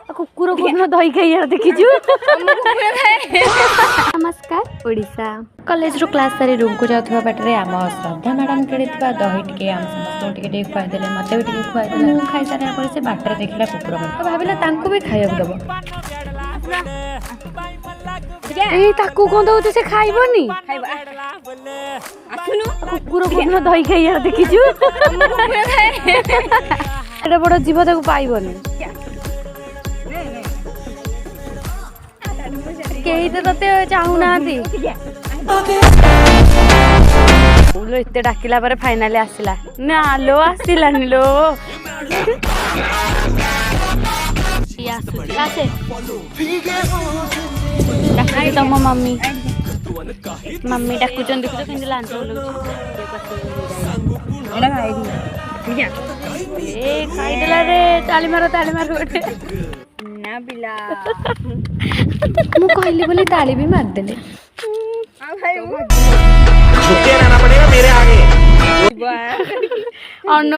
कुकुर को दही खाई देखीचु। नमस्कार ओडिशा कॉलेज रो क्लास सारी रूम को जाउथबा बाटरे आम श्रद्धा मैडम केड़ितबा दही टिके आम समस्त टिके खुआई देले मते भी टिके खुआई देले मु खाई सारा पर से बाटरे देखला कुकुर तो भाबिला तांको भी खाइबो दबो ए ताकू कोन दउते से खाइबोनी कुकुर को दही खाई देखीचु। एटा बड़ जीव ताकू पाइबोनी केही तो तते चाहू नांती एते डाकिला पर फाइनाली आसिला ना लो आसिलानी लो डाकुची तम मम्मी मम्मी डाकुचन देखु तो केंदी लांच ए खाई देला रे ताली मारो गोटे ना बिला मु कहली बोली ताली भी मार देले झुके रहना पड़ेगा मेरे आगे। अन्न